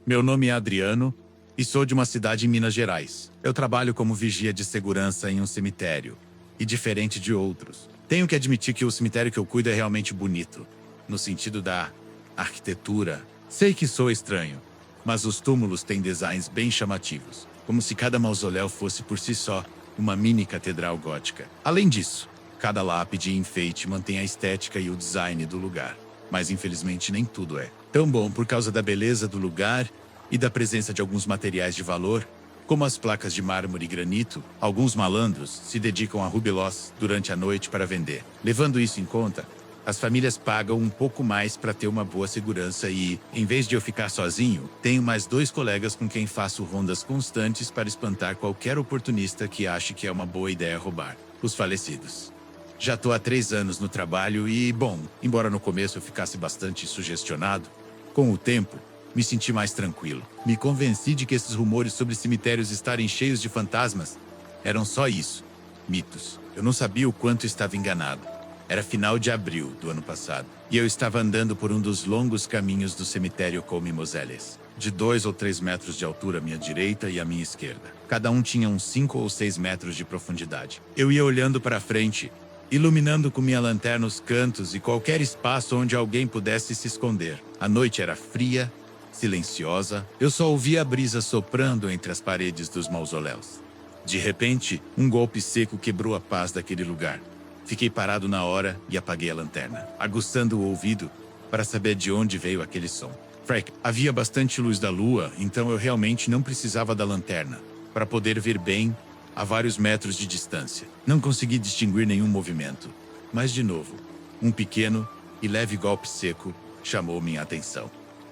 Meu nome é Adriano e sou de uma cidade em Minas Gerais. Eu trabalho como vigia de segurança em um cemitério. E diferente de outros, tenho que admitir que o cemitério que eu cuido é realmente bonito, no sentido da arquitetura. Sei que sou estranho, mas os túmulos têm designs bem chamativos, como se cada mausoléu fosse por si só uma mini catedral gótica. Além disso, cada lápide e enfeite mantém a estética e o design do lugar. Mas infelizmente nem tudo é tão bom por causa da beleza do lugar e da presença de alguns materiais de valor, como as placas de mármore e granito. Alguns malandros se dedicam a rubilós durante a noite para vender. Levando isso em conta, as famílias pagam um pouco mais para ter uma boa segurança e, em vez de eu ficar sozinho, tenho mais 2 colegas com quem faço rondas constantes para espantar qualquer oportunista que ache que é uma boa ideia roubar os falecidos. Já tô há 3 anos no trabalho e, bom, embora no começo eu ficasse bastante sugestionado, com o tempo, me senti mais tranquilo. Me convenci de que esses rumores sobre cemitérios estarem cheios de fantasmas eram só isso, mitos. Eu não sabia o quanto estava enganado. Era final de abril do ano passado, e eu estava andando por um dos longos caminhos do cemitério Come Moselles, de 2 ou 3 metros de altura à minha direita e à minha esquerda. Cada um tinha uns 5 ou 6 metros de profundidade. Eu ia olhando para frente, iluminando com minha lanterna os cantos e qualquer espaço onde alguém pudesse se esconder. A noite era fria, silenciosa. Eu só ouvia a brisa soprando entre as paredes dos mausoléus. De repente, um golpe seco quebrou a paz daquele lugar. Fiquei parado na hora e apaguei a lanterna, aguçando o ouvido para saber de onde veio aquele som. Frank, havia bastante luz da lua, então eu realmente não precisava da lanterna para poder ver bem a vários metros de distância. Não consegui distinguir nenhum movimento, mas de novo, um pequeno e leve golpe seco chamou minha atenção.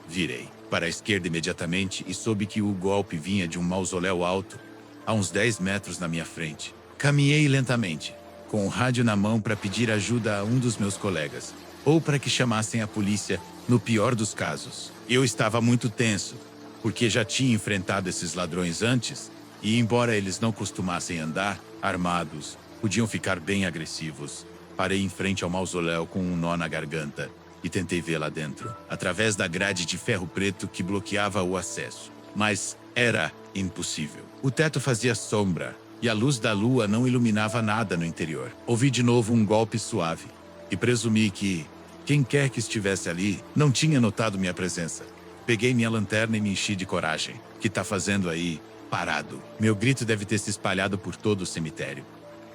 Virei para a esquerda imediatamente e soube que o golpe vinha de um mausoléu alto, a uns 10 metros na minha frente. Caminhei lentamente, com o rádio na mão para pedir ajuda a um dos meus colegas, ou para que chamassem a polícia no pior dos casos. Eu estava muito tenso, porque já tinha enfrentado esses ladrões antes, e embora eles não costumassem andar armados, podiam ficar bem agressivos. Parei em frente ao mausoléu com um nó na garganta e tentei ver lá dentro, através da grade de ferro preto que bloqueava o acesso. Mas era impossível. O teto fazia sombra e a luz da lua não iluminava nada no interior. Ouvi de novo um golpe suave e presumi que quem quer que estivesse ali não tinha notado minha presença. Peguei minha lanterna e me enchi de coragem. O que tá fazendo aí? Parado. Meu grito deve ter se espalhado por todo o cemitério,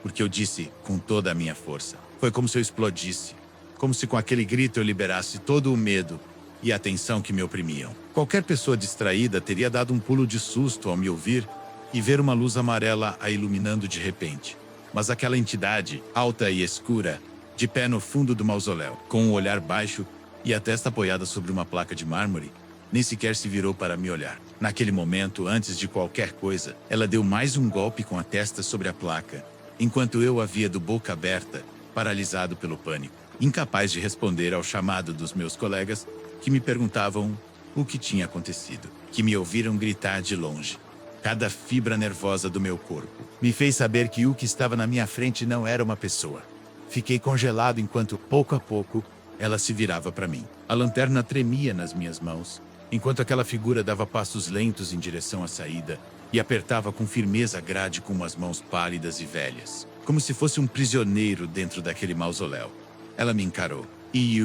porque eu disse com toda a minha força. Foi como se eu explodisse, como se com aquele grito eu liberasse todo o medo e a tensão que me oprimiam. Qualquer pessoa distraída teria dado um pulo de susto ao me ouvir e ver uma luz amarela a iluminando de repente. Mas aquela entidade, alta e escura, de pé no fundo do mausoléu, com um olhar baixo e a testa apoiada sobre uma placa de mármore, nem sequer se virou para me olhar. Naquele momento, antes de qualquer coisa, ela deu mais um golpe com a testa sobre a placa, enquanto eu a via de boca aberta, paralisado pelo pânico, incapaz de responder ao chamado dos meus colegas, que me perguntavam o que tinha acontecido, que me ouviram gritar de longe. Cada fibra nervosa do meu corpo me fez saber que o que estava na minha frente não era uma pessoa. Fiquei congelado enquanto, pouco a pouco, ela se virava para mim. A lanterna tremia nas minhas mãos, enquanto aquela figura dava passos lentos em direção à saída e apertava com firmeza a grade com umas mãos pálidas e velhas, como se fosse um prisioneiro dentro daquele mausoléu. Ela me encarou. E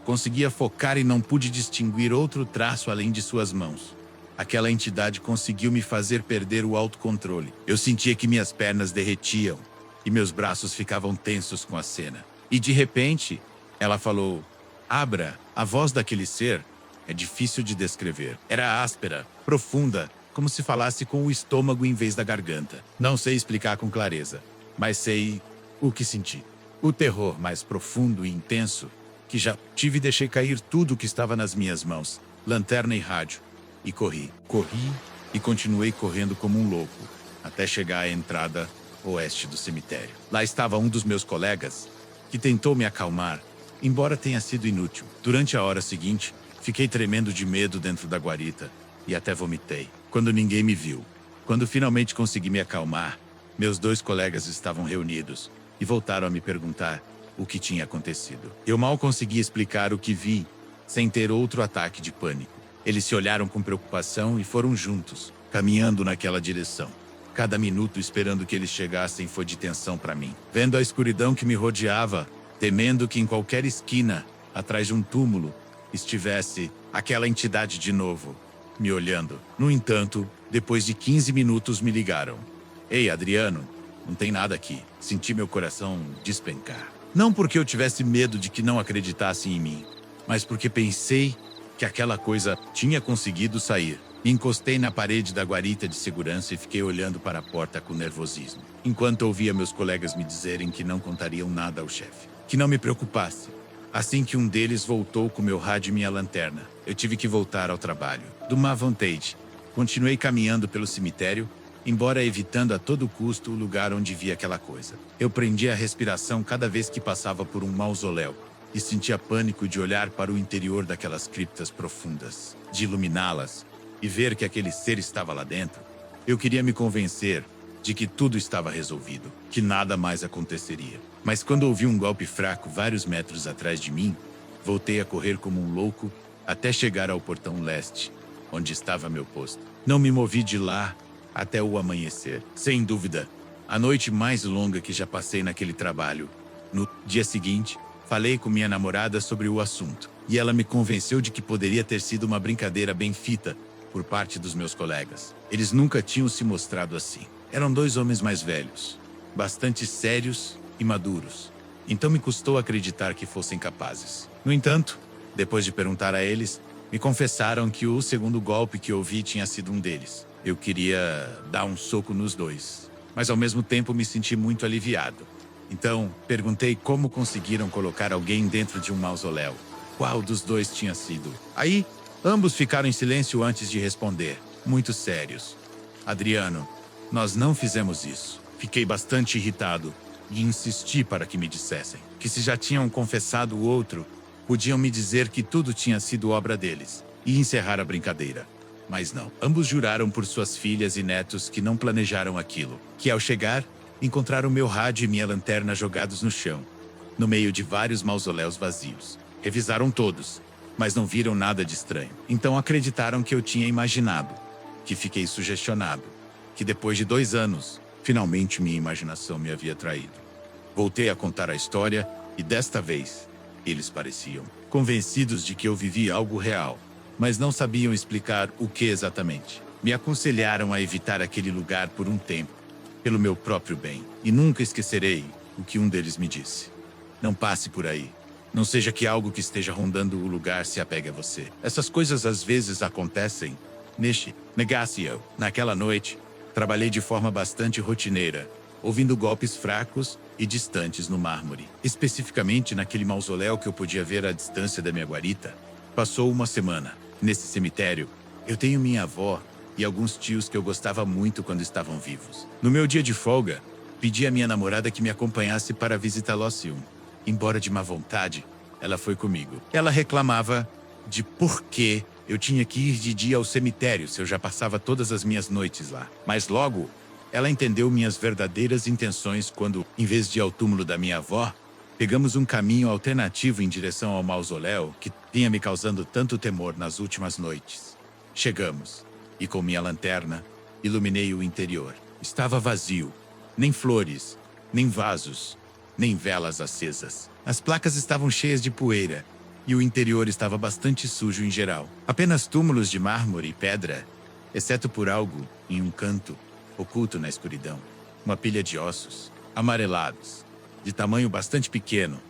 conseguia focar e não pude distinguir outro traço além de suas mãos. Aquela entidade conseguiu me fazer perder o autocontrole. Eu sentia que minhas pernas derretiam e meus braços ficavam tensos com a cena. E de repente, ela falou: "Abra." A voz daquele ser é difícil de descrever. Era áspera, profunda, como se falasse com o estômago em vez da garganta. Não sei explicar com clareza, mas sei o que senti. O terror mais profundo e intenso que já tive. Deixei cair tudo o que estava nas minhas mãos, lanterna e rádio, e corri. Corri e continuei correndo como um louco, até chegar à entrada oeste do cemitério. Lá estava um dos meus colegas, que tentou me acalmar, embora tenha sido inútil. Durante a hora seguinte, fiquei tremendo de medo dentro da guarita e até vomitei, quando ninguém me viu. Quando finalmente consegui me acalmar, meus 2 colegas estavam reunidos e voltaram a me perguntar o que tinha acontecido. Eu mal consegui explicar o que vi, sem ter outro ataque de pânico. Eles se olharam com preocupação e foram juntos, caminhando naquela direção. Cada minuto esperando que eles chegassem foi de tensão para mim. Vendo a escuridão que me rodeava, temendo que em qualquer esquina, atrás de um túmulo, estivesse aquela entidade de novo, me olhando. No entanto, depois de 15 minutos me ligaram. Ei, Adriano, não tem nada aqui. Senti meu coração despencar. Não porque eu tivesse medo de que não acreditassem em mim, mas porque pensei que aquela coisa tinha conseguido sair. Me encostei na parede da guarita de segurança e fiquei olhando para a porta com nervosismo, enquanto ouvia meus colegas me dizerem que não contariam nada ao chefe, que não me preocupasse. Assim que um deles voltou com meu rádio e minha lanterna, eu tive que voltar ao trabalho. Do Mavantage, continuei caminhando pelo cemitério, embora evitando a todo custo o lugar onde via aquela coisa. Eu prendia a respiração cada vez que passava por um mausoléu e sentia pânico de olhar para o interior daquelas criptas profundas, de iluminá-las e ver que aquele ser estava lá dentro. Eu queria me convencer de que tudo estava resolvido, que nada mais aconteceria. Mas quando ouvi um golpe fraco vários metros atrás de mim, voltei a correr como um louco até chegar ao portão leste, onde estava meu posto. Não me movi de lá até o amanhecer. Sem dúvida, a noite mais longa que já passei naquele trabalho. No dia seguinte, falei com minha namorada sobre o assunto, e ela me convenceu de que poderia ter sido uma brincadeira bem feita por parte dos meus colegas. Eles nunca tinham se mostrado assim. Eram dois homens mais velhos, bastante sérios e maduros. Então me custou acreditar que fossem capazes. No entanto, depois de perguntar a eles, me confessaram que o segundo golpe que ouvi tinha sido um deles. Eu queria dar um soco nos dois, mas ao mesmo tempo me senti muito aliviado. Então, perguntei como conseguiram colocar alguém dentro de um mausoléu. Qual dos dois tinha sido? Aí, ambos ficaram em silêncio antes de responder, muito sérios. Adriano, nós não fizemos isso. Fiquei bastante irritado e insisti para que me dissessem que se já tinham confessado o outro, podiam me dizer que tudo tinha sido obra deles e encerrar a brincadeira. Mas não. Ambos juraram por suas filhas e netos que não planejaram aquilo, que ao chegar, encontraram meu rádio e minha lanterna jogados no chão, no meio de vários mausoléus vazios. Revisaram todos, mas não viram nada de estranho. Então acreditaram que eu tinha imaginado, que fiquei sugestionado, que depois de 2 anos, finalmente minha imaginação me havia traído. Voltei a contar a história e desta vez, eles pareciam convencidos de que eu vivia algo real, mas não sabiam explicar o que exatamente. Me aconselharam a evitar aquele lugar por um tempo, pelo meu próprio bem. E nunca esquecerei o que um deles me disse. Não passe por aí. Não seja que algo que esteja rondando o lugar se apegue a você. Essas coisas às vezes acontecem. Neste negócio, naquela noite, trabalhei de forma bastante rotineira, ouvindo golpes fracos e distantes no mármore. Especificamente naquele mausoléu que eu podia ver à distância da minha guarita. Passou uma semana. Nesse cemitério, eu tenho minha avó e alguns tios que eu gostava muito quando estavam vivos. No meu dia de folga, pedi à minha namorada que me acompanhasse para visitar Lócium. Embora de má vontade, ela foi comigo. Ela reclamava de por que eu tinha que ir de dia ao cemitério se eu já passava todas as minhas noites lá. Mas logo, ela entendeu minhas verdadeiras intenções quando, em vez de ir ao túmulo da minha avó, pegamos um caminho alternativo em direção ao mausoléu que tinha me causando tanto temor nas últimas noites. Chegamos, e com minha lanterna, iluminei o interior. Estava vazio. Nem flores, nem vasos, nem velas acesas. As placas estavam cheias de poeira, e o interior estava bastante sujo em geral. Apenas túmulos de mármore e pedra, exceto por algo em um canto, oculto na escuridão. Uma pilha de ossos, amarelados, de tamanho bastante pequeno.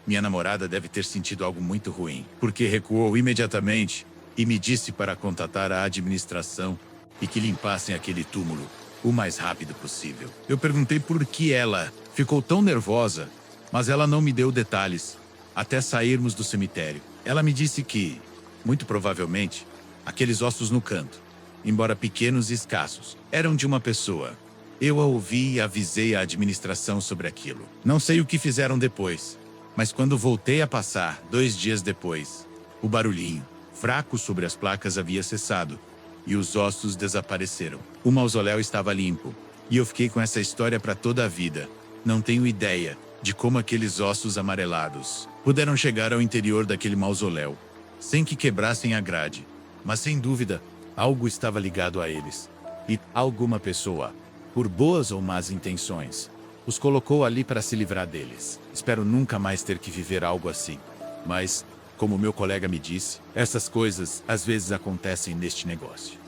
Minha namorada deve ter sentido algo muito ruim, porque recuou imediatamente e me disse para contatar a administração e que limpassem aquele túmulo o mais rápido possível. Eu perguntei por que ela ficou tão nervosa, mas ela não me deu detalhes até sairmos do cemitério. Ela me disse que, muito provavelmente, aqueles ossos no canto, embora pequenos e escassos, eram de uma pessoa. Eu a ouvi e avisei a administração sobre aquilo. Não sei o que fizeram depois, mas quando voltei a passar, 2 dias depois, o barulhinho fraco sobre as placas havia cessado e os ossos desapareceram. O mausoléu estava limpo e eu fiquei com essa história para toda a vida. Não tenho ideia de como aqueles ossos amarelados puderam chegar ao interior daquele mausoléu sem que quebrassem a grade, Mas sem dúvida, algo estava ligado a eles. E alguma pessoa, por boas ou más intenções, os colocou ali para se livrar deles. Espero nunca mais ter que viver algo assim. Mas, como meu colega me disse, essas coisas às vezes acontecem neste negócio.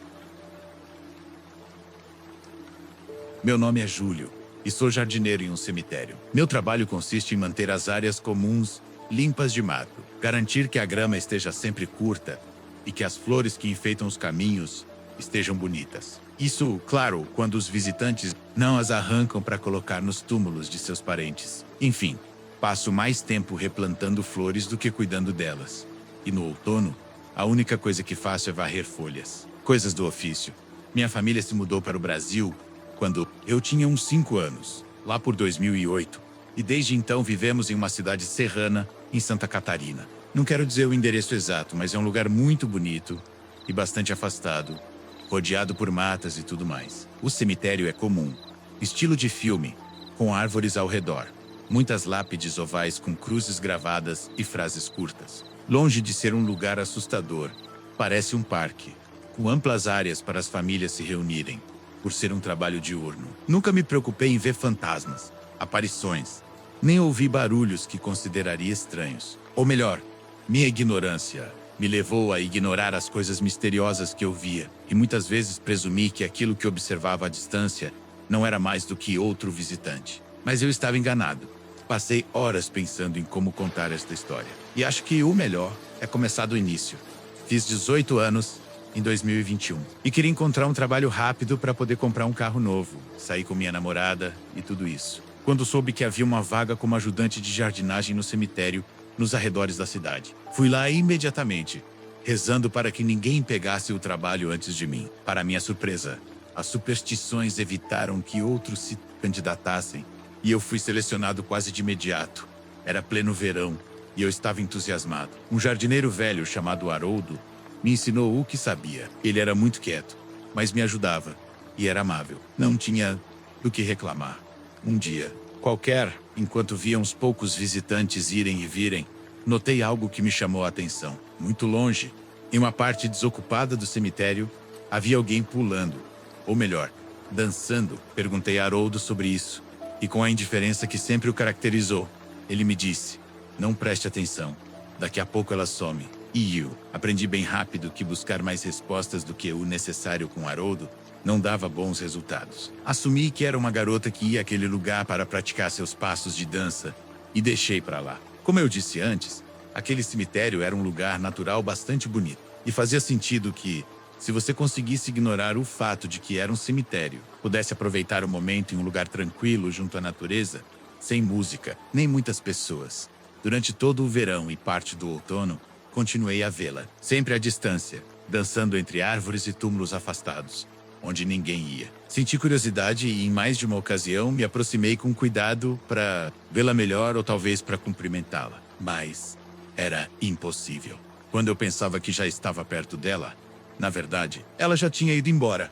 Meu nome é Júlio e sou jardineiro em um cemitério. Meu trabalho consiste em manter as áreas comuns limpas de mato, garantir que a grama esteja sempre curta e que as flores que enfeitam os caminhos estejam bonitas. Isso, claro, quando os visitantes não as arrancam para colocar nos túmulos de seus parentes. Enfim, passo mais tempo replantando flores do que cuidando delas. E no outono, a única coisa que faço é varrer folhas. Coisas do ofício. Minha família se mudou para o Brasil quando eu tinha uns 5 anos, lá por 2008. E desde então vivemos em uma cidade serrana, em Santa Catarina. Não quero dizer o endereço exato, mas é um lugar muito bonito e bastante afastado, rodeado por matas e tudo mais. O cemitério é comum, estilo de filme, com árvores ao redor. Muitas lápides ovais com cruzes gravadas e frases curtas. Longe de ser um lugar assustador, parece um parque, com amplas áreas para as famílias se reunirem, por ser um trabalho diurno. Nunca me preocupei em ver fantasmas, aparições, nem ouvi barulhos que consideraria estranhos. Ou melhor, minha ignorância me levou a ignorar as coisas misteriosas que eu via, e muitas vezes presumi que aquilo que observava à distância não era mais do que outro visitante. Mas eu estava enganado. Passei horas pensando em como contar esta história. E acho que o melhor é começar do início. Fiz 18 anos em 2021 e queria encontrar um trabalho rápido para poder comprar um carro novo, sair com minha namorada e tudo isso. Quando soube que havia uma vaga como ajudante de jardinagem no cemitério, nos arredores da cidade. Fui lá imediatamente, rezando para que ninguém pegasse o trabalho antes de mim. Para minha surpresa, as superstições evitaram que outros se candidatassem e eu fui selecionado quase de imediato. Era pleno verão e eu estava entusiasmado. Um jardineiro velho chamado Haroldo me ensinou o que sabia. Ele era muito quieto, mas me ajudava e era amável. Não tinha do que reclamar. Um dia qualquer, enquanto via uns poucos visitantes irem e virem, notei algo que me chamou a atenção. Muito longe, em uma parte desocupada do cemitério, havia alguém pulando, ou melhor, dançando. Perguntei a Haroldo sobre isso, e com a indiferença que sempre o caracterizou, ele me disse: não preste atenção, daqui a pouco ela some. E eu aprendi bem rápido que buscar mais respostas do que o necessário com Haroldo não dava bons resultados. Assumi que era uma garota que ia àquele lugar para praticar seus passos de dança e deixei para lá. Como eu disse antes, aquele cemitério era um lugar natural bastante bonito. E fazia sentido que, se você conseguisse ignorar o fato de que era um cemitério, pudesse aproveitar o momento em um lugar tranquilo junto à natureza, sem música, nem muitas pessoas. Durante todo o verão e parte do outono, continuei a vê-la, sempre à distância, dançando entre árvores e túmulos afastados, onde ninguém ia. Senti curiosidade e, em mais de uma ocasião, me aproximei com cuidado para vê-la melhor ou talvez para cumprimentá-la. Mas era impossível. Quando eu pensava que já estava perto dela, na verdade, ela já tinha ido embora.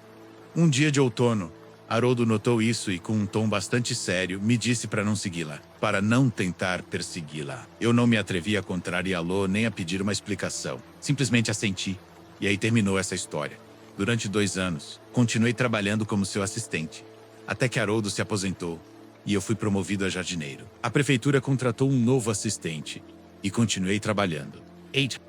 Um dia de outono, Haroldo notou isso e, com um tom bastante sério, me disse para não segui-la, para não tentar persegui-la. Eu não me atrevi a contrariá-lo nem a pedir uma explicação. Simplesmente assenti. E aí terminou essa história. Durante 2 anos, continuei trabalhando como seu assistente, até que Haroldo se aposentou e eu fui promovido a jardineiro. A prefeitura contratou um novo assistente e continuei trabalhando.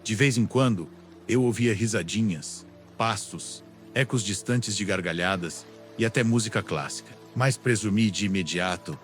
De vez em quando, eu ouvia risadinhas, passos, ecos distantes de gargalhadas e até música clássica, mas presumi de imediato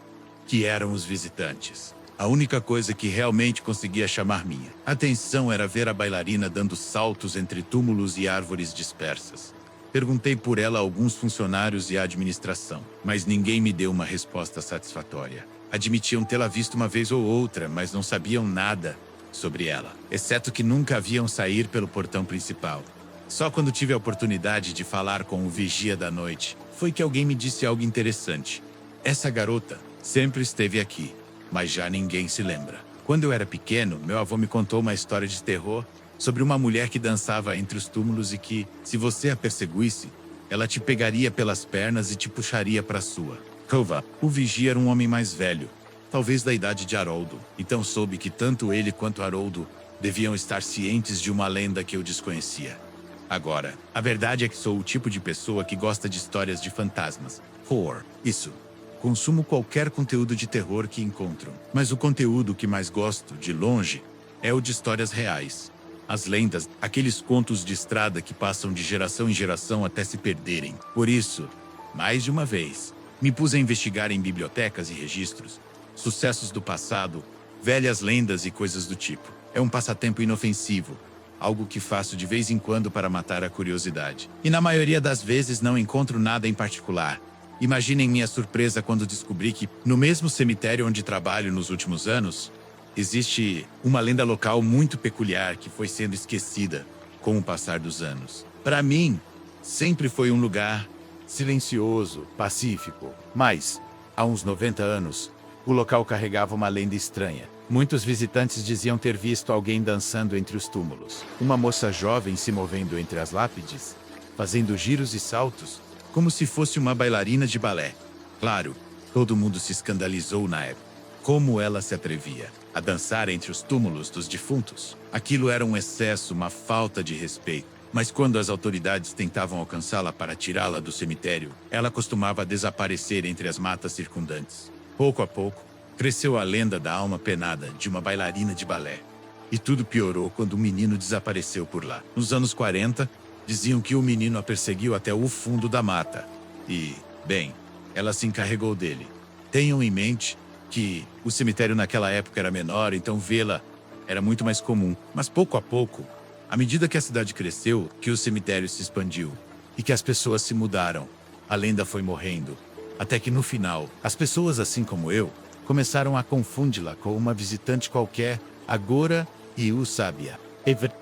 que eram os visitantes. A única coisa que realmente conseguia chamar minha atenção era ver a bailarina dando saltos entre túmulos e árvores dispersas. Perguntei por ela a alguns funcionários e a administração, mas ninguém me deu uma resposta satisfatória. Admitiam tê-la visto uma vez ou outra, mas não sabiam nada sobre ela, exceto que nunca a viam sair pelo portão principal. Só quando tive a oportunidade de falar com o vigia da noite, foi que alguém me disse algo interessante. Essa garota sempre esteve aqui, mas já ninguém se lembra. Quando eu era pequeno, meu avô me contou uma história de terror sobre uma mulher que dançava entre os túmulos e que, se você a perseguisse, ela te pegaria pelas pernas e te puxaria para sua cova. O vigia era um homem mais velho, talvez da idade de Haroldo. Então soube que tanto ele quanto Haroldo deviam estar cientes de uma lenda que eu desconhecia. Agora, a verdade é que sou o tipo de pessoa que gosta de histórias de fantasmas. Horror. Isso. Consumo qualquer conteúdo de terror que encontro. Mas o conteúdo que mais gosto, de longe, é o de histórias reais. As lendas, aqueles contos de estrada que passam de geração em geração até se perderem. Por isso, mais de uma vez, me pus a investigar em bibliotecas e registros, sucessos do passado, velhas lendas e coisas do tipo. É um passatempo inofensivo, algo que faço de vez em quando para matar a curiosidade. E na maioria das vezes não encontro nada em particular. Imaginem minha surpresa quando descobri que, no mesmo cemitério onde trabalho nos últimos anos, existe uma lenda local muito peculiar que foi sendo esquecida com o passar dos anos. Para mim, sempre foi um lugar silencioso, pacífico. Mas, há uns 90 anos, o local carregava uma lenda estranha. Muitos visitantes diziam ter visto alguém dançando entre os túmulos. Uma moça jovem se movendo entre as lápides, fazendo giros e saltos, como se fosse uma bailarina de balé. Claro, todo mundo se escandalizou na época. Como ela se atrevia a dançar entre os túmulos dos defuntos? Aquilo era um excesso, uma falta de respeito. Mas quando as autoridades tentavam alcançá-la para tirá-la do cemitério, ela costumava desaparecer entre as matas circundantes. Pouco a pouco, cresceu a lenda da alma penada de uma bailarina de balé. E tudo piorou quando o menino desapareceu por lá. Nos anos 40, diziam que o menino a perseguiu até o fundo da mata. E, bem, ela se encarregou dele. Tenham em mente que o cemitério naquela época era menor, então vê-la era muito mais comum. Mas pouco a pouco, à medida que a cidade cresceu, que o cemitério se expandiu e que as pessoas se mudaram, a lenda foi morrendo. Até que no final, as pessoas, assim como eu, começaram a confundi-la com uma visitante qualquer, agora e o sábia.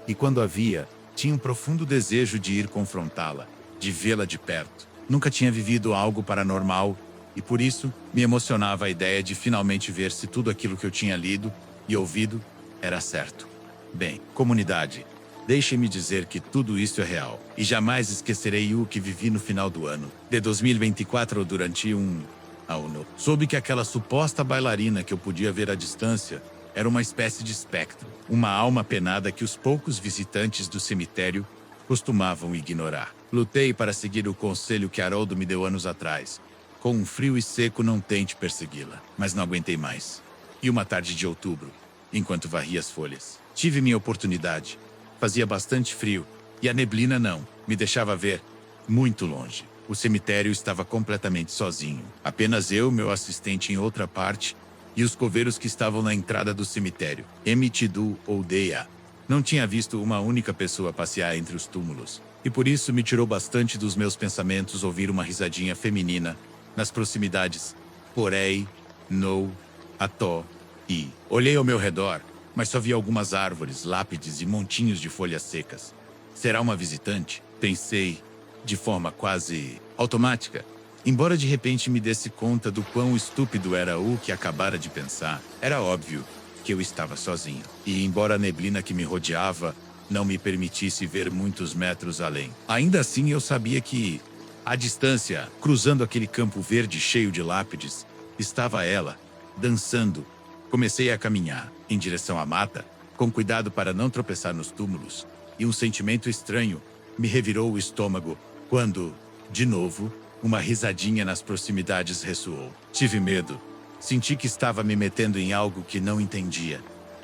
E quando a via, tinha um profundo desejo de ir confrontá-la, de vê-la de perto. Nunca tinha vivido algo paranormal e por isso me emocionava a ideia de finalmente ver se tudo aquilo que eu tinha lido e ouvido era certo. Bem, comunidade, deixem-me dizer que tudo isso é real e jamais esquecerei o que vivi no final do ano de 2024 durante ano. Soube que aquela suposta bailarina que eu podia ver à distância era uma espécie de espectro, uma alma penada que os poucos visitantes do cemitério costumavam ignorar. Lutei para seguir o conselho que Haroldo me deu anos atrás. Com um frio e seco, não tente persegui-la. Mas não aguentei mais. E uma tarde de outubro, enquanto varria as folhas, tive minha oportunidade. Fazia bastante frio, e a neblina não me deixava ver muito longe. O cemitério estava completamente sozinho. Apenas eu, meu assistente em outra parte, e os coveiros que estavam na entrada do cemitério. Emitidu ou Deia. Não tinha visto uma única pessoa passear entre os túmulos. E por isso me tirou bastante dos meus pensamentos ouvir uma risadinha feminina nas proximidades. Porém, no, ató, e... Olhei ao meu redor, mas só vi algumas árvores, lápides e montinhos de folhas secas. Será uma visitante? Pensei, de forma quase automática. Embora de repente me desse conta do quão estúpido era o que acabara de pensar, era óbvio que eu estava sozinho. E embora a neblina que me rodeava não me permitisse ver muitos metros além, ainda assim eu sabia que, à distância, cruzando aquele campo verde cheio de lápides, estava ela, dançando. Comecei a caminhar em direção à mata, com cuidado para não tropeçar nos túmulos, e um sentimento estranho me revirou o estômago quando, de novo, uma risadinha nas proximidades ressoou. Tive medo. Senti que estava me metendo em algo que não entendia.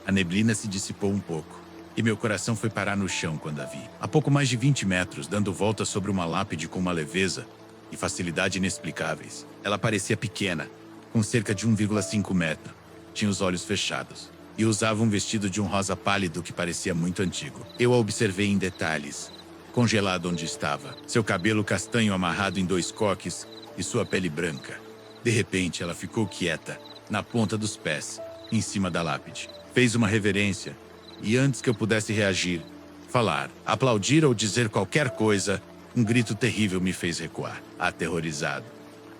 A neblina se dissipou um pouco, e meu coração foi parar no chão quando a vi. A pouco mais de 20 metros, dando volta sobre uma lápide com uma leveza e facilidade inexplicáveis. Ela parecia pequena, com cerca de 1,5 metro. Tinha os olhos fechados, e usava um vestido de um rosa pálido que parecia muito antigo. Eu a observei em detalhes. Congelado onde estava, seu cabelo castanho amarrado em 2 coques e sua pele branca. De repente, ela ficou quieta, na ponta dos pés, em cima da lápide. Fez uma reverência, e antes que eu pudesse reagir, falar, aplaudir ou dizer qualquer coisa, um grito terrível me fez recuar, aterrorizado.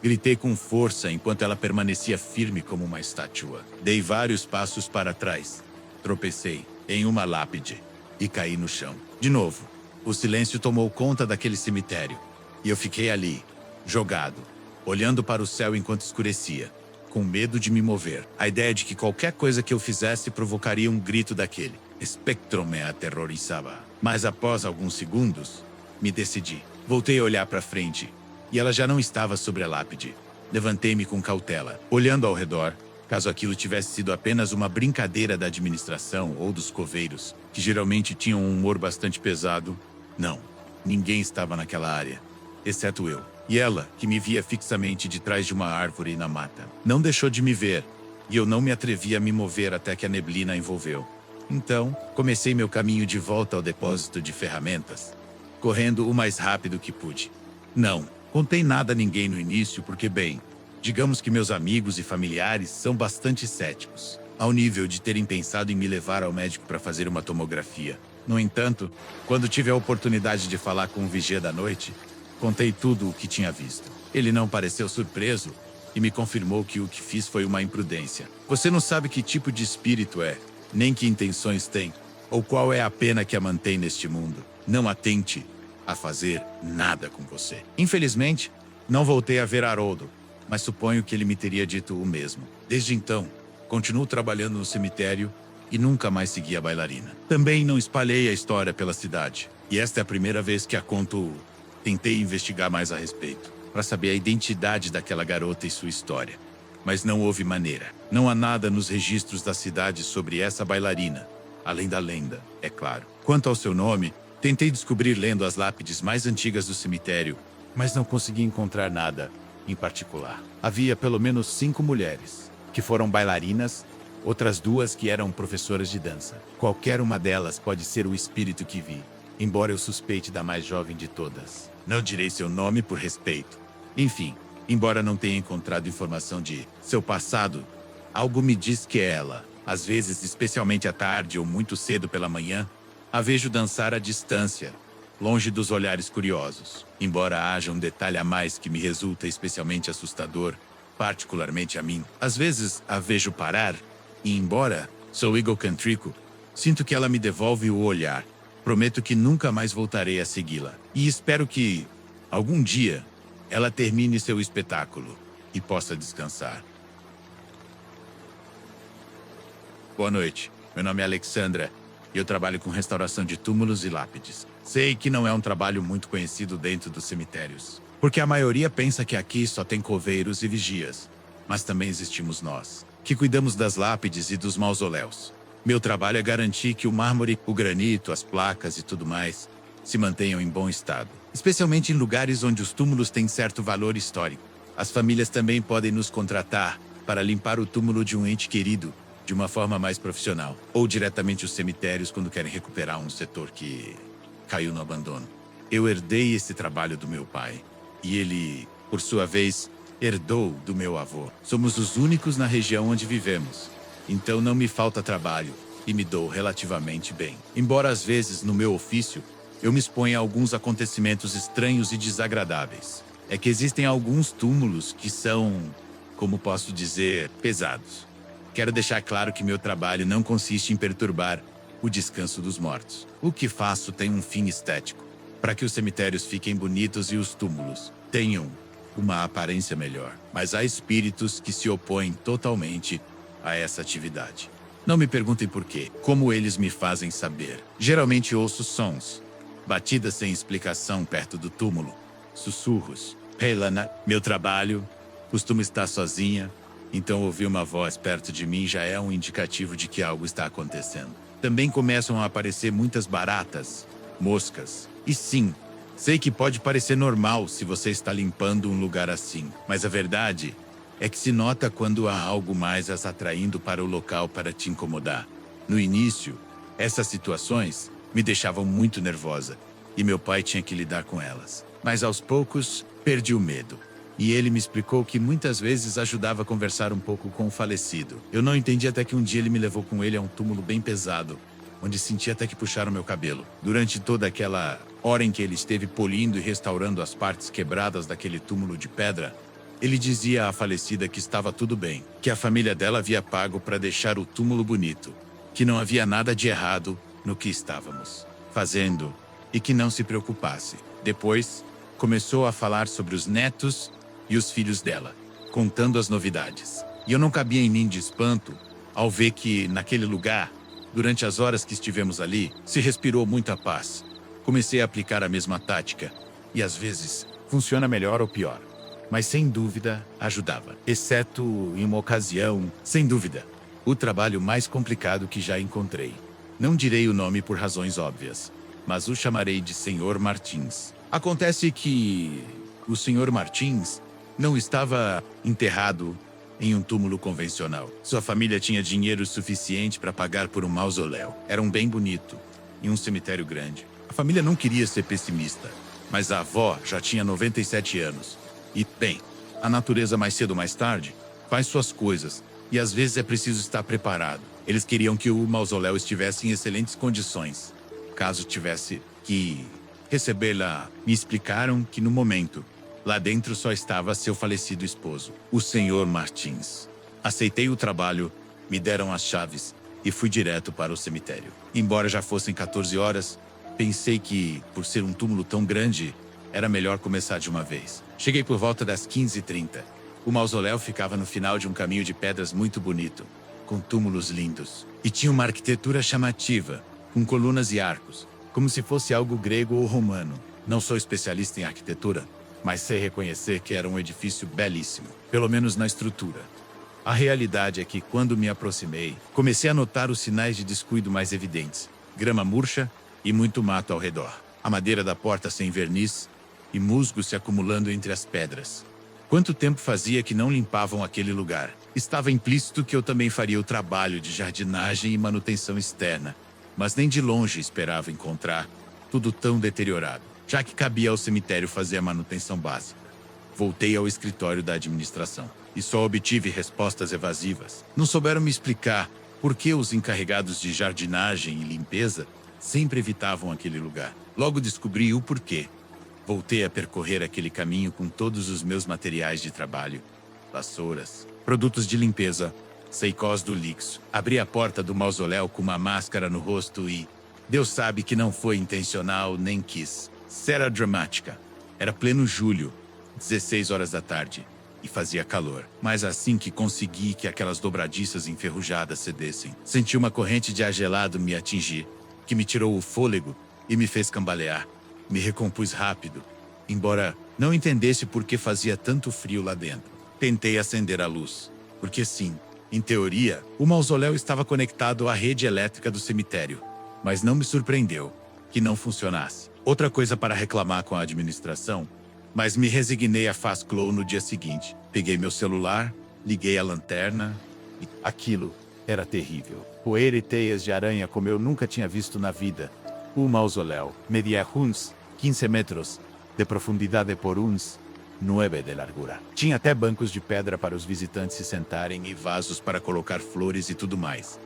Gritei com força enquanto ela permanecia firme como uma estátua. Dei vários passos para trás. Tropecei em uma lápide e caí no chão. De novo. O silêncio tomou conta daquele cemitério, e eu fiquei ali, jogado, olhando para o céu enquanto escurecia, com medo de me mover. A ideia de que qualquer coisa que eu fizesse provocaria um grito daquele. Espectro me aterrorizava. Mas após alguns segundos, Me decidi. Voltei a olhar para frente, e ela já não estava sobre a lápide. Levantei-me com cautela, olhando ao redor, caso aquilo tivesse sido apenas uma brincadeira da administração ou dos coveiros, que geralmente tinham um humor bastante pesado. Não, ninguém estava naquela área, exceto eu. E ela, que me via fixamente de trás de uma árvore na mata, não deixou de me ver, e eu não me atrevi a me mover até que a neblina a envolveu. Então, comecei meu caminho de volta ao depósito de ferramentas, correndo o mais rápido que pude. Não contei nada a ninguém no início porque, bem, digamos que meus amigos e familiares são bastante céticos, ao nível de terem pensado em me levar ao médico para fazer uma tomografia. No entanto, quando tive a oportunidade de falar com o vigia da noite, contei tudo o que tinha visto. Ele não pareceu surpreso e me confirmou que o que fiz foi uma imprudência. Você não sabe que tipo de espírito é, nem que intenções tem, ou qual é a pena que a mantém neste mundo. Não atente a fazer nada com você. Infelizmente, não voltei a ver Haroldo, mas suponho que ele me teria dito o mesmo. Desde então, continuo trabalhando no cemitério e nunca mais segui a bailarina. Também não espalhei a história pela cidade, e esta é a primeira vez que a conto. Tentei investigar mais a respeito, para saber a identidade daquela garota e sua história. Mas não houve maneira. Não há nada nos registros da cidade sobre essa bailarina, além da lenda, é claro. Quanto ao seu nome, tentei descobrir lendo as lápides mais antigas do cemitério, mas não consegui encontrar nada em particular. Havia pelo menos 5 mulheres, que foram bailarinas, outras 2 que eram professoras de dança. Qualquer uma delas pode ser o espírito que vi, embora eu suspeite da mais jovem de todas. Não direi seu nome por respeito. Enfim, embora não tenha encontrado informação de seu passado, algo me diz que ela, às vezes especialmente à tarde ou muito cedo pela manhã, a vejo dançar à distância, longe dos olhares curiosos. Embora haja um detalhe a mais que me resulta especialmente assustador, particularmente a mim. Às vezes a vejo parar, e embora sou egocentrico, sinto que ela me devolve o olhar. Prometo que nunca mais voltarei a segui-la. E espero que, algum dia, ela termine seu espetáculo e possa descansar. Boa noite. Meu nome é Alexandra e eu trabalho com restauração de túmulos e lápides. Sei que não é um trabalho muito conhecido dentro dos cemitérios, porque a maioria pensa que aqui só tem coveiros e vigias. Mas também existimos nós, que cuidamos das lápides e dos mausoléus. Meu trabalho é garantir que o mármore, o granito, as placas e tudo mais se mantenham em bom estado, especialmente em lugares onde os túmulos têm certo valor histórico. As famílias também podem nos contratar para limpar o túmulo de um ente querido de uma forma mais profissional, ou diretamente os cemitérios quando querem recuperar um setor que caiu no abandono. Eu herdei esse trabalho do meu pai, e ele, por sua vez, herdou do meu avô. Somos os únicos na região onde vivemos, então não me falta trabalho e me dou relativamente bem. Embora às vezes, no meu ofício, eu me exponha a alguns acontecimentos estranhos e desagradáveis. É que existem alguns túmulos que são, como posso dizer, pesados. Quero deixar claro que meu trabalho não consiste em perturbar o descanso dos mortos. O que faço tem um fim estético, para que os cemitérios fiquem bonitos e os túmulos tenham uma aparência melhor. Mas há espíritos que se opõem totalmente a essa atividade. Não me perguntem por quê, como eles me fazem saber. Geralmente ouço sons, batidas sem explicação perto do túmulo, sussurros. Helena, meu trabalho, costumo estar sozinha, então ouvir uma voz perto de mim já é um indicativo de que algo está acontecendo. Também começam a aparecer muitas baratas, moscas. E sim, sei que pode parecer normal se você está limpando um lugar assim, mas a verdade é que se nota quando há algo mais as atraindo para o local para te incomodar. No início, essas situações me deixavam muito nervosa e meu pai tinha que lidar com elas. Mas aos poucos, perdi o medo. E ele me explicou que muitas vezes ajudava a conversar um pouco com o falecido. Eu não entendi até que um dia ele me levou com ele a um túmulo bem pesado, onde senti até que puxaram meu cabelo. Durante toda aquela hora em que ele esteve polindo e restaurando as partes quebradas daquele túmulo de pedra, ele dizia à falecida que estava tudo bem, que a família dela havia pago para deixar o túmulo bonito, que não havia nada de errado no que estávamos fazendo e que não se preocupasse. Depois, começou a falar sobre os netos e os filhos dela, contando as novidades. E eu não cabia em mim de espanto ao ver que, naquele lugar, durante as horas que estivemos ali, se respirou muita paz, Comecei a aplicar a mesma tática, e às vezes funciona melhor ou pior. Mas sem dúvida ajudava. Exceto em uma ocasião, sem dúvida, o trabalho mais complicado que já encontrei. Não direi o nome por razões óbvias, mas o chamarei de Senhor Martins. Acontece que o Senhor Martins não estava enterrado em um túmulo convencional. Sua família tinha dinheiro suficiente para pagar por um mausoléu. Era um bem bonito, em um cemitério grande. A família não queria ser pessimista, mas a avó já tinha 97 anos. E, bem, a natureza mais cedo ou mais tarde faz suas coisas, e às vezes é preciso estar preparado. Eles queriam que o mausoléu estivesse em excelentes condições. Caso tivesse que recebê-la, me explicaram que no momento, lá dentro só estava seu falecido esposo, o Senhor Martins. Aceitei o trabalho, me deram as chaves e fui direto para o cemitério. Embora já fossem 14 horas, pensei que, por ser um túmulo tão grande, era melhor começar de uma vez. Cheguei por volta das 15h30. O mausoléu ficava no final de um caminho de pedras muito bonito, com túmulos lindos. E tinha uma arquitetura chamativa, com colunas e arcos, como se fosse algo grego ou romano. Não sou especialista em arquitetura, mas sei reconhecer que era um edifício belíssimo, pelo menos na estrutura. A realidade é que, quando me aproximei, comecei a notar os sinais de descuido mais evidentes. Grama murcha e muito mato ao redor. A madeira da porta sem verniz e musgo se acumulando entre as pedras. Quanto tempo fazia que não limpavam aquele lugar? Estava implícito que eu também faria o trabalho de jardinagem e manutenção externa, mas nem de longe esperava encontrar tudo tão deteriorado, já que cabia ao cemitério fazer a manutenção básica. Voltei ao escritório da administração e só obtive respostas evasivas. Não souberam me explicar por que os encarregados de jardinagem e limpeza sempre evitavam aquele lugar. Logo descobri o porquê. Voltei a percorrer aquele caminho com todos os meus materiais de trabalho. Vassouras, produtos de limpeza, seicós do lixo. Abri a porta do mausoléu com uma máscara no rosto e... Deus sabe que não foi intencional nem quis. Cera dramática. Era pleno julho, 16 horas da tarde, e fazia calor. Mas assim que consegui que aquelas dobradiças enferrujadas cedessem, senti uma corrente de ar gelado me atingir, que me tirou o fôlego e me fez cambalear. Me recompus rápido, embora não entendesse por que fazia tanto frio lá dentro. Tentei acender a luz, porque sim, em teoria, o mausoléu estava conectado à rede elétrica do cemitério, mas não me surpreendeu que não funcionasse. Outra coisa para reclamar com a administração, mas me resignei a faz-clow no dia seguinte. Peguei meu celular, liguei a lanterna e aquilo era terrível. Poeira e teias de aranha como eu nunca tinha visto na vida. O mausoléu media uns 15 metros de profundidade por uns 9 de largura. Tinha até bancos de pedra para os visitantes se sentarem e vasos para colocar flores e tudo mais.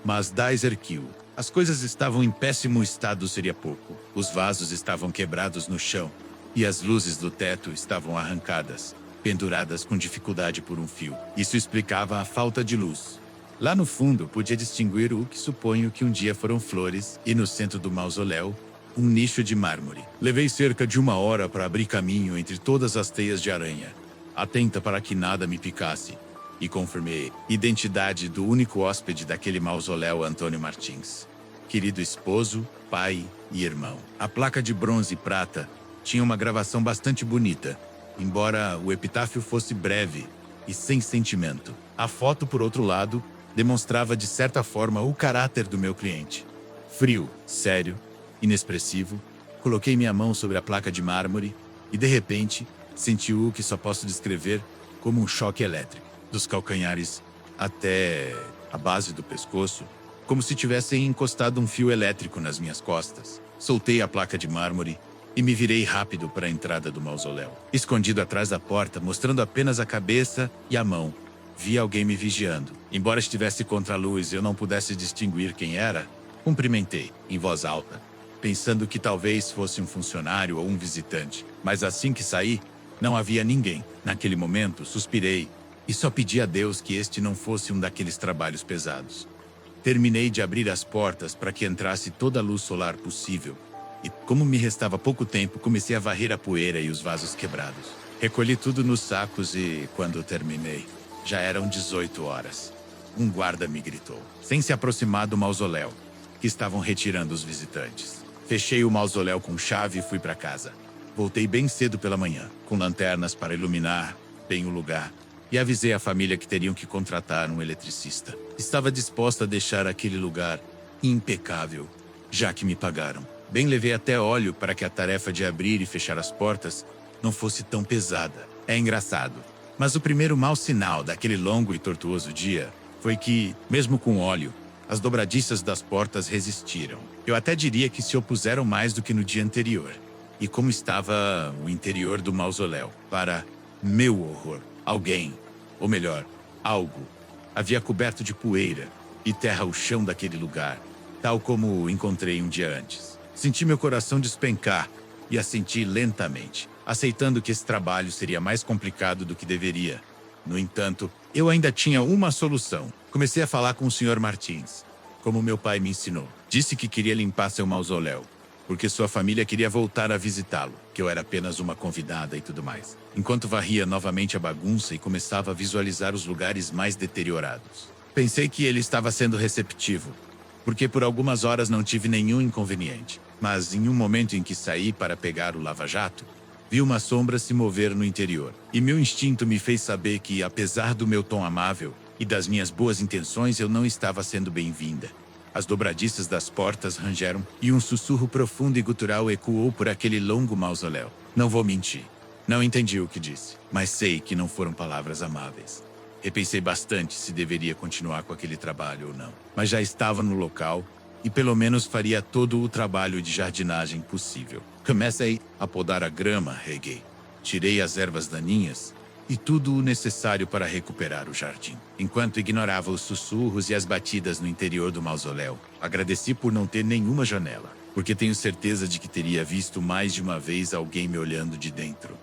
Mas Daiser Kill, as coisas estavam em péssimo estado seria pouco. Os vasos estavam quebrados no chão e as luzes do teto estavam arrancadas, penduradas com dificuldade por um fio. Isso explicava a falta de luz. Lá no fundo, podia distinguir o que suponho que um dia foram flores e no centro do mausoléu, um nicho de mármore. Levei cerca de 1 hora para abrir caminho entre todas as teias de aranha, atenta para que nada me picasse, e confirmei identidade do único hóspede daquele mausoléu, Antônio Martins. Querido esposo, pai e irmão. A placa de bronze e prata tinha uma gravação bastante bonita, embora o epitáfio fosse breve e sem sentimento. A foto, por outro lado, demonstrava de certa forma o caráter do meu cliente. Frio, sério, inexpressivo, coloquei minha mão sobre a placa de mármore e, de repente, senti o que só posso descrever como um choque elétrico. Dos calcanhares até a base do pescoço, como se tivessem encostado um fio elétrico nas minhas costas. Soltei a placa de mármore e me virei rápido para a entrada do mausoléu. Escondido atrás da porta, mostrando apenas a cabeça e a mão, vi alguém me vigiando. Embora estivesse contra a luz e eu não pudesse distinguir quem era, cumprimentei, em voz alta, pensando que talvez fosse um funcionário ou um visitante. Mas assim que saí, não havia ninguém. Naquele momento, suspirei e só pedi a Deus que este não fosse um daqueles trabalhos pesados. Terminei de abrir as portas para que entrasse toda a luz solar possível. E, como me restava pouco tempo, comecei a varrer a poeira e os vasos quebrados. Recolhi tudo nos sacos e, quando terminei, já eram 18 horas. Um guarda me gritou, sem se aproximar do mausoléu, que estavam retirando os visitantes. Fechei o mausoléu com chave e fui para casa. Voltei bem cedo pela manhã, com lanternas para iluminar bem o lugar, e avisei a família que teriam que contratar um eletricista. Estava disposta a deixar aquele lugar impecável, já que me pagaram. Bem, levei até óleo para que a tarefa de abrir e fechar as portas não fosse tão pesada. É engraçado, mas o primeiro mau sinal daquele longo e tortuoso dia foi que, mesmo com óleo, as dobradiças das portas resistiram. Eu até diria que se opuseram mais do que no dia anterior. E como estava o interior do mausoléu? Para meu horror, alguém, ou melhor, algo, havia coberto de poeira e terra o chão daquele lugar, tal como o encontrei um dia antes. Senti meu coração despencar e assenti lentamente, aceitando que esse trabalho seria mais complicado do que deveria. No entanto, eu ainda tinha uma solução. Comecei a falar com o Sr. Martins, como meu pai me ensinou. Disse que queria limpar seu mausoléu, porque sua família queria voltar a visitá-lo, que eu era apenas uma convidada e tudo mais. Enquanto varria novamente a bagunça e começava a visualizar os lugares mais deteriorados. Pensei que ele estava sendo receptivo, porque por algumas horas não tive nenhum inconveniente. Mas em um momento em que saí para pegar o lava-jato, vi uma sombra se mover no interior. E meu instinto me fez saber que, apesar do meu tom amável e das minhas boas intenções, eu não estava sendo bem-vinda. As dobradiças das portas rangeram e um sussurro profundo e gutural ecoou por aquele longo mausoléu. Não vou mentir. Não entendi o que disse, mas sei que não foram palavras amáveis. Repensei bastante se deveria continuar com aquele trabalho ou não. Mas já estava no local e pelo menos faria todo o trabalho de jardinagem possível. Comecei a podar a grama, reguei. Tirei as ervas daninhas e tudo o necessário para recuperar o jardim. Enquanto ignorava os sussurros e as batidas no interior do mausoléu, agradeci por não ter nenhuma janela, porque tenho certeza de que teria visto mais de uma vez alguém me olhando de dentro.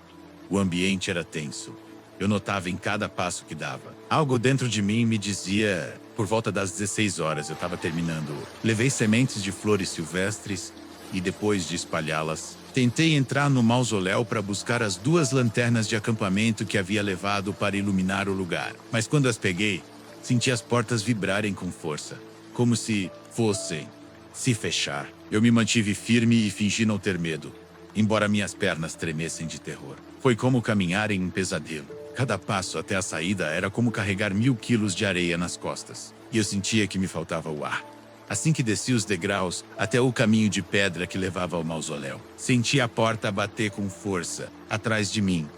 O ambiente era tenso. Eu notava em cada passo que dava. Algo dentro de mim me dizia... Por volta das 16 horas eu estava terminando. Levei sementes de flores silvestres e depois de espalhá-las, tentei entrar no mausoléu para buscar as 2 lanternas de acampamento que havia levado para iluminar o lugar. Mas quando as peguei, senti as portas vibrarem com força, como se fossem se fechar. Eu me mantive firme e fingi não ter medo, embora minhas pernas tremessem de terror. Foi como caminhar em um pesadelo. Cada passo até a saída era como carregar 1000 quilos de areia nas costas. E eu sentia que me faltava o ar. Assim que desci os degraus até o caminho de pedra que levava ao mausoléu, senti a porta bater com força atrás de mim.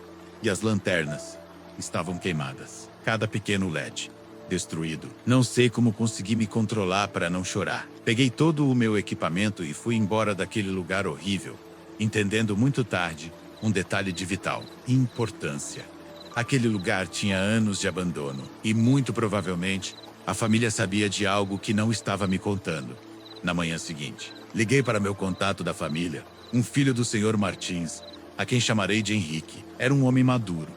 E as lanternas estavam queimadas. Cada pequeno LED destruído. Não sei como consegui me controlar para não chorar. Peguei todo o meu equipamento e fui embora daquele lugar horrível, entendendo muito tarde um detalhe de vital importância. Aquele lugar tinha anos de abandono e, muito provavelmente, a família sabia de algo que não estava me contando. Na manhã seguinte, liguei para meu contato da família, um filho do Sr. Martins, a quem chamarei de Henrique. Era um homem maduro,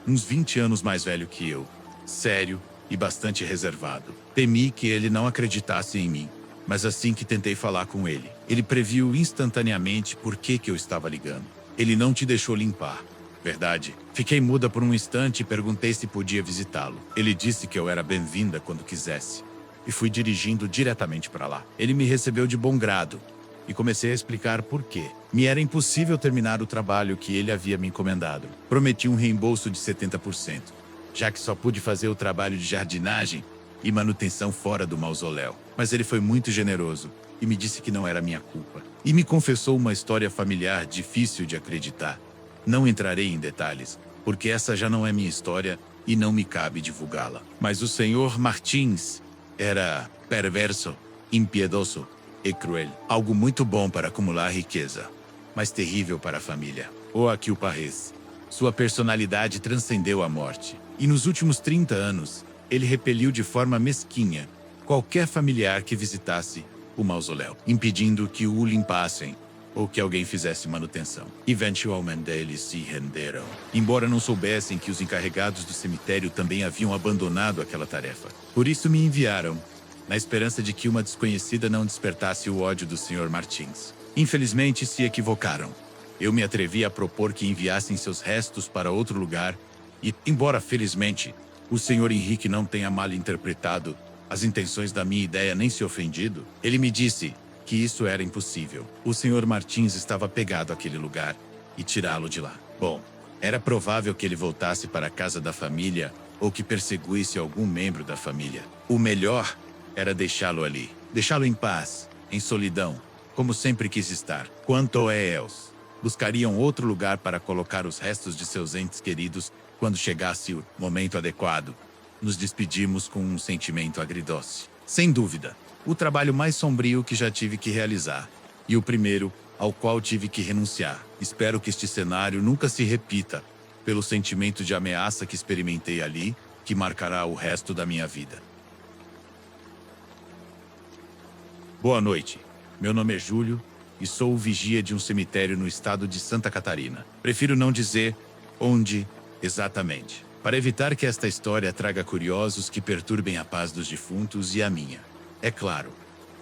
uns 20 anos mais velho que eu, sério e bastante reservado. Temi que ele não acreditasse em mim, mas assim que tentei falar com ele, ele previu instantaneamente por que eu estava ligando. Ele não te deixou limpar. Verdade. Fiquei muda por um instante e perguntei se podia visitá-lo. Ele disse que eu era bem-vinda quando quisesse. E fui dirigindo diretamente para lá. Ele me recebeu de bom grado e comecei a explicar por quê. Me era impossível terminar o trabalho que ele havia me encomendado. Prometi um reembolso de 70%, já que só pude fazer o trabalho de jardinagem e manutenção fora do mausoléu. Mas ele foi muito generoso e me disse que não era minha culpa. E me confessou uma história familiar difícil de acreditar. Não entrarei em detalhes, porque essa já não é minha história e não me cabe divulgá-la. Mas o Sr. Martins era perverso, impiedoso e cruel. Algo muito bom para acumular riqueza, mas terrível para a família. Ou a que o parrez. Sua personalidade transcendeu a morte. E nos últimos 30 anos, ele repeliu de forma mesquinha qualquer familiar que visitasse o mausoléu, impedindo que o limpassem ou que alguém fizesse manutenção. Eventualmente eles se renderam, embora não soubessem que os encarregados do cemitério também haviam abandonado aquela tarefa. Por isso me enviaram, na esperança de que uma desconhecida não despertasse o ódio do Sr. Martins. Infelizmente se equivocaram. Eu me atrevi a propor que enviassem seus restos para outro lugar e, embora felizmente o Sr. Henrique não tenha mal interpretado as intenções da minha ideia nem se ofendido, ele me disse que isso era impossível. O Sr. Martins estava pegado àquele lugar e tirá-lo de lá. Bom, era provável que ele voltasse para a casa da família ou que perseguisse algum membro da família. O melhor era deixá-lo ali, deixá-lo em paz, em solidão, como sempre quis estar. Quanto a Els, buscariam outro lugar para colocar os restos de seus entes queridos quando chegasse o momento adequado. Nos despedimos com um sentimento agridoce. Sem dúvida, o trabalho mais sombrio que já tive que realizar, e o primeiro ao qual tive que renunciar. Espero que este cenário nunca se repita, pelo sentimento de ameaça que experimentei ali, que marcará o resto da minha vida. Boa noite. Meu nome é Júlio e sou o vigia de um cemitério no estado de Santa Catarina. Prefiro não dizer onde exatamente, para evitar que esta história traga curiosos que perturbem a paz dos defuntos e a minha. É claro,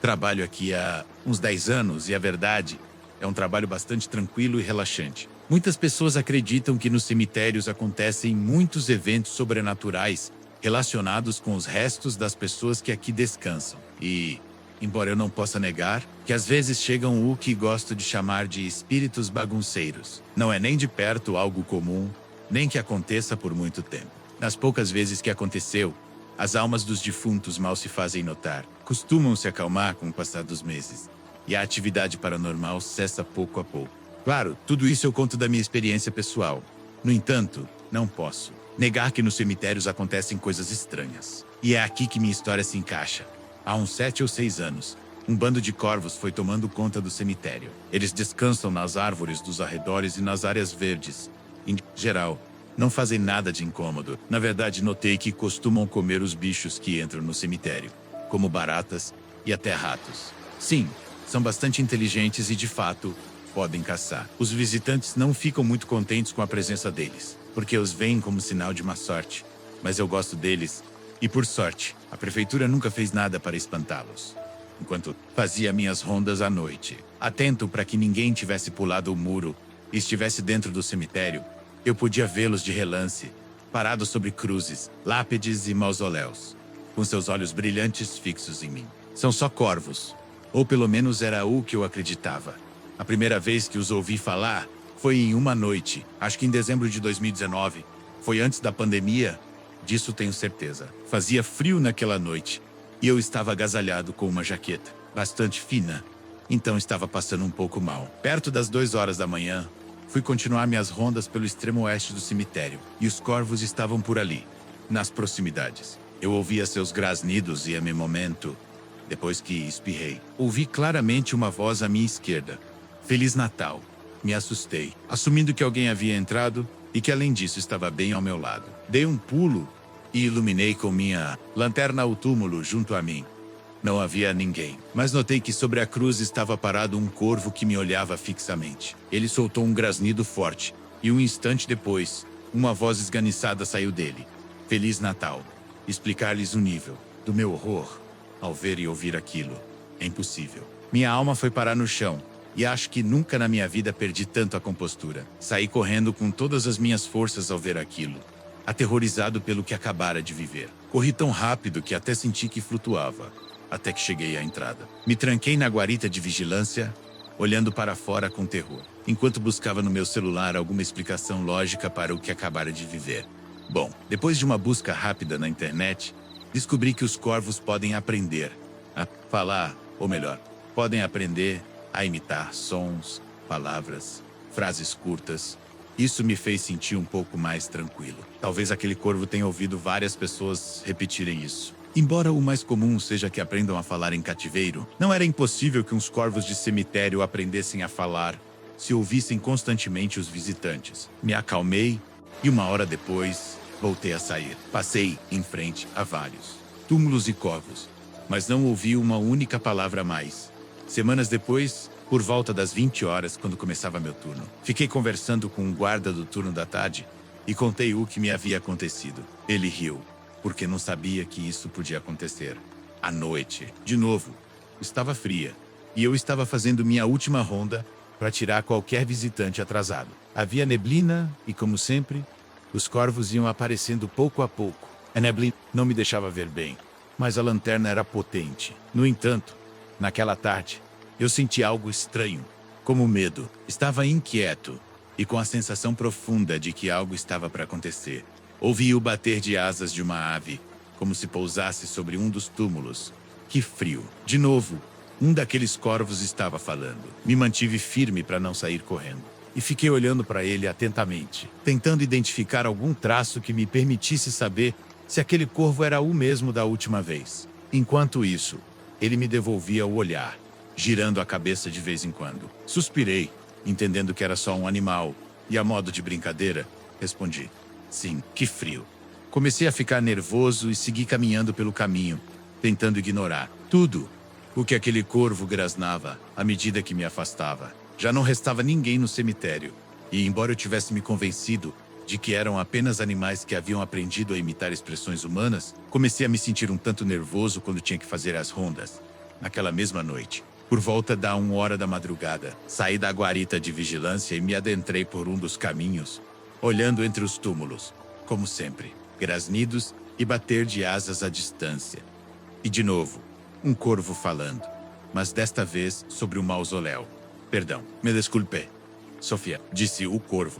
trabalho aqui há uns 10 anos e a verdade é um trabalho bastante tranquilo e relaxante. Muitas pessoas acreditam que nos cemitérios acontecem muitos eventos sobrenaturais relacionados com os restos das pessoas que aqui descansam. E, embora eu não possa negar, que às vezes chegam o que gosto de chamar de espíritos bagunceiros. Não é nem de perto algo comum, nem que aconteça por muito tempo. Nas poucas vezes que aconteceu, as almas dos defuntos mal se fazem notar, costumam se acalmar com o passar dos meses, e a atividade paranormal cessa pouco a pouco. Claro, tudo isso eu conto da minha experiência pessoal. No entanto, não posso negar que nos cemitérios acontecem coisas estranhas. E é aqui que minha história se encaixa. Há uns 7 ou 6 anos, um bando de corvos foi tomando conta do cemitério. Eles descansam nas árvores dos arredores e nas áreas verdes. Em geral, não fazem nada de incômodo. Na verdade, notei que costumam comer os bichos que entram no cemitério, como baratas e até ratos. Sim, são bastante inteligentes e, de fato, podem caçar. Os visitantes não ficam muito contentes com a presença deles, porque os veem como sinal de má sorte. Mas eu gosto deles, e por sorte, a prefeitura nunca fez nada para espantá-los. Enquanto fazia minhas rondas à noite, atento para que ninguém tivesse pulado o muro e estivesse dentro do cemitério, eu podia vê-los de relance, parados sobre cruzes, lápides e mausoléus, com seus olhos brilhantes fixos em mim. São só corvos, ou pelo menos era o que eu acreditava. A primeira vez que os ouvi falar foi em uma noite, acho que em dezembro de 2019. Foi antes da pandemia, disso tenho certeza. Fazia frio naquela noite e eu estava agasalhado com uma jaqueta bastante fina, então estava passando um pouco mal. Perto das 2 horas da manhã, fui continuar minhas rondas pelo extremo oeste do cemitério e os corvos estavam por ali, nas proximidades. Eu ouvia seus grasnidos e a meu momento, depois que espirrei, ouvi claramente uma voz à minha esquerda. Feliz Natal. Me assustei, assumindo que alguém havia entrado e que além disso estava bem ao meu lado. Dei um pulo e iluminei com minha lanterna o túmulo junto a mim. Não havia ninguém, mas notei que sobre a cruz estava parado um corvo que me olhava fixamente. Ele soltou um grasnido forte e um instante depois, uma voz esganiçada saiu dele. Feliz Natal. Explicar-lhes o nível do meu horror ao ver e ouvir aquilo é impossível. Minha alma foi parar no chão. E acho que nunca na minha vida perdi tanto a compostura. Saí correndo com todas as minhas forças ao ver aquilo, aterrorizado pelo que acabara de viver. Corri tão rápido que até senti que flutuava, até que cheguei à entrada. Me tranquei na guarita de vigilância, olhando para fora com terror, enquanto buscava no meu celular alguma explicação lógica para o que acabara de viver. Bom, depois de uma busca rápida na internet, descobri que os corvos podem aprender a falar, ou melhor, podem aprender a imitar sons, palavras, frases curtas. Isso me fez sentir um pouco mais tranquilo. Talvez aquele corvo tenha ouvido várias pessoas repetirem isso. Embora o mais comum seja que aprendam a falar em cativeiro, não era impossível que uns corvos de cemitério aprendessem a falar se ouvissem constantemente os visitantes. Me acalmei e 1 hora depois voltei a sair. Passei em frente a vários túmulos e corvos, mas não ouvi uma única palavra a mais. Semanas depois, por volta das 20 horas, quando começava meu turno, fiquei conversando com um guarda do turno da tarde e contei o que me havia acontecido. Ele riu, porque não sabia que isso podia acontecer. À noite, de novo, estava fria e eu estava fazendo minha última ronda para tirar qualquer visitante atrasado. Havia neblina e, como sempre, os corvos iam aparecendo pouco a pouco. A neblina não me deixava ver bem, mas a lanterna era potente. No entanto, naquela tarde, Eu senti algo estranho, como medo. Estava inquieto e com a sensação profunda de que algo estava para acontecer. Ouvi o bater de asas de uma ave, como se pousasse sobre um dos túmulos. Que frio! De novo, um daqueles corvos estava falando. Me mantive firme para não sair correndo. E fiquei olhando para ele atentamente, tentando identificar algum traço que me permitisse saber se aquele corvo era o mesmo da última vez. Enquanto isso, ele me devolvia o olhar, girando a cabeça de vez em quando. Suspirei, entendendo que era só um animal, e a modo de brincadeira, respondi: sim, que frio. Comecei a ficar nervoso e segui caminhando pelo caminho, tentando ignorar tudo o que aquele corvo grasnava à medida que me afastava. Já não restava ninguém no cemitério, e embora eu tivesse me convencido de que eram apenas animais que haviam aprendido a imitar expressões humanas, comecei a me sentir um tanto nervoso quando tinha que fazer as rondas. Naquela mesma noite, por volta da 1 hora da madrugada, saí da guarita de vigilância e me adentrei por um dos caminhos, olhando entre os túmulos, como sempre, grasnidos e bater de asas à distância. E de novo, um corvo falando, mas desta vez sobre o mausoléu. Perdão, me desculpe, Sofia, disse o corvo.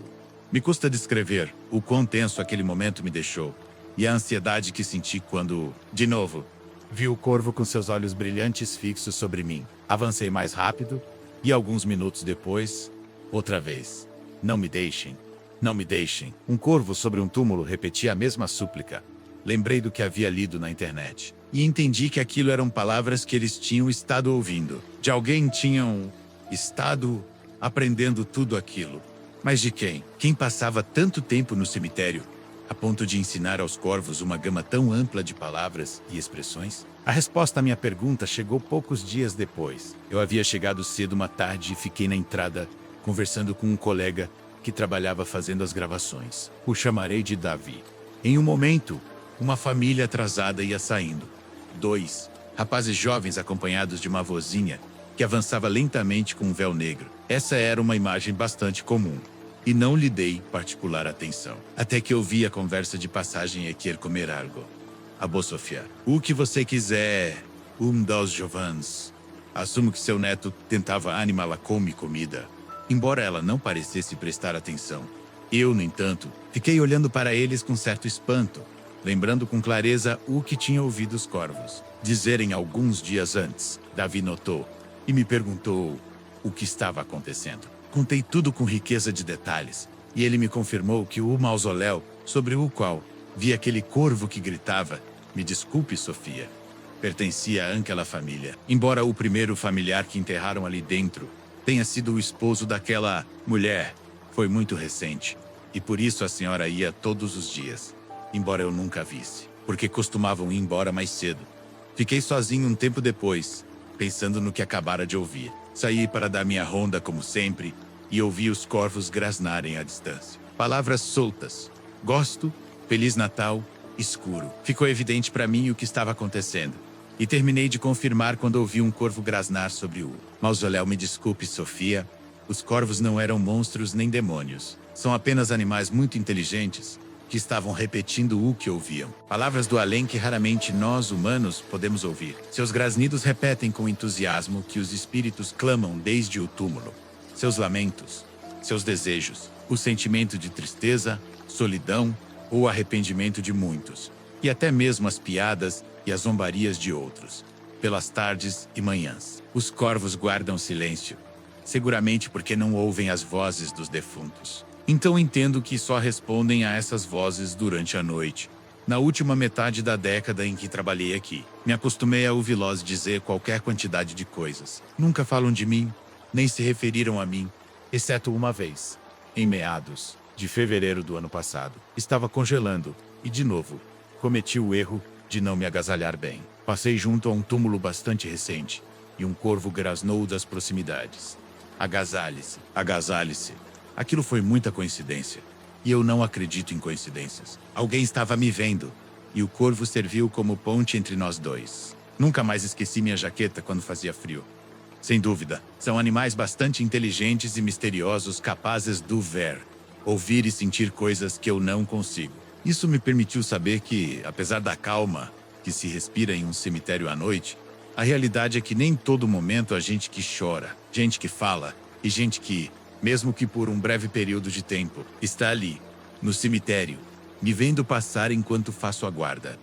Me custa descrever o quão tenso aquele momento me deixou e a ansiedade que senti quando, de novo, vi o corvo com seus olhos brilhantes fixos sobre mim. Avancei mais rápido e alguns minutos depois, outra vez. Não me deixem, não me deixem. Um corvo sobre um túmulo repetia a mesma súplica. Lembrei do que havia lido na internet e entendi que aquilo eram palavras que eles tinham estado ouvindo. De alguém tinham estado aprendendo tudo aquilo. Mas de quem? Quem passava tanto tempo no cemitério, a ponto de ensinar aos corvos uma gama tão ampla de palavras e expressões? A resposta à minha pergunta chegou poucos dias depois. Eu havia chegado cedo uma tarde e fiquei na entrada, conversando com um colega que trabalhava fazendo as gravações. O chamarei de Davi. Em um momento, uma família atrasada ia saindo. 2 rapazes jovens acompanhados de uma vozinha que avançava lentamente com um véu negro. Essa era uma imagem bastante comum, e não lhe dei particular atenção. Até que ouvi a conversa de passagem e quer comer algo. Abô Sofia, o que você quiser, dos jovens. Assumo que seu neto tentava animá-la com comida, embora ela não parecesse prestar atenção. Eu, no entanto, fiquei olhando para eles com certo espanto, lembrando com clareza o que tinha ouvido os corvos dizerem alguns dias antes. Davi notou e me perguntou o que estava acontecendo. Contei tudo com riqueza de detalhes, e ele me confirmou que o mausoléu, sobre o qual vi aquele corvo que gritava, "Me desculpe, Sofia", pertencia àquela família. Embora o primeiro familiar que enterraram ali dentro tenha sido o esposo daquela mulher, foi muito recente, e por isso a senhora ia todos os dias, embora eu nunca a visse, porque costumavam ir embora mais cedo. Fiquei sozinho um tempo depois, pensando no que acabara de ouvir. Saí para dar minha ronda como sempre e ouvi os corvos grasnarem à distância. Palavras soltas. Gosto, Feliz Natal, escuro. Ficou evidente para mim o que estava acontecendo. E terminei de confirmar quando ouvi um corvo grasnar sobre o mausoléu. Me desculpe, Sofia. Os corvos não eram monstros nem demônios. São apenas animais muito inteligentes que estavam repetindo o que ouviam. Palavras do além que raramente nós, humanos, podemos ouvir. Seus grasnidos repetem com entusiasmo que os espíritos clamam desde o túmulo. Seus lamentos, seus desejos, o sentimento de tristeza, solidão ou arrependimento de muitos, e até mesmo as piadas e as zombarias de outros. Pelas tardes e manhãs, os corvos guardam silêncio, seguramente porque não ouvem as vozes dos defuntos. Então entendo que só respondem a essas vozes durante a noite. Na última metade da década em que trabalhei aqui, me acostumei a ouvi-los dizer qualquer quantidade de coisas. Nunca falam de mim, nem se referiram a mim, exceto uma vez, em meados de fevereiro do ano passado. Estava congelando e, de novo, cometi o erro de não me agasalhar bem. Passei junto a um túmulo bastante recente e um corvo grasnou das proximidades. Agasalhe-se, agasalhe-se. Aquilo foi muita coincidência, e eu não acredito em coincidências. Alguém estava me vendo, e o corvo serviu como ponte entre nós dois. Nunca mais esqueci minha jaqueta quando fazia frio. Sem dúvida, são animais bastante inteligentes e misteriosos, capazes de ver, ouvir e sentir coisas que eu não consigo. Isso me permitiu saber que, apesar da calma que se respira em um cemitério à noite, A realidade é que nem todo momento há gente que chora, gente que fala e gente que, mesmo que por um breve período de tempo, está ali, no cemitério, me vendo passar enquanto faço a guarda.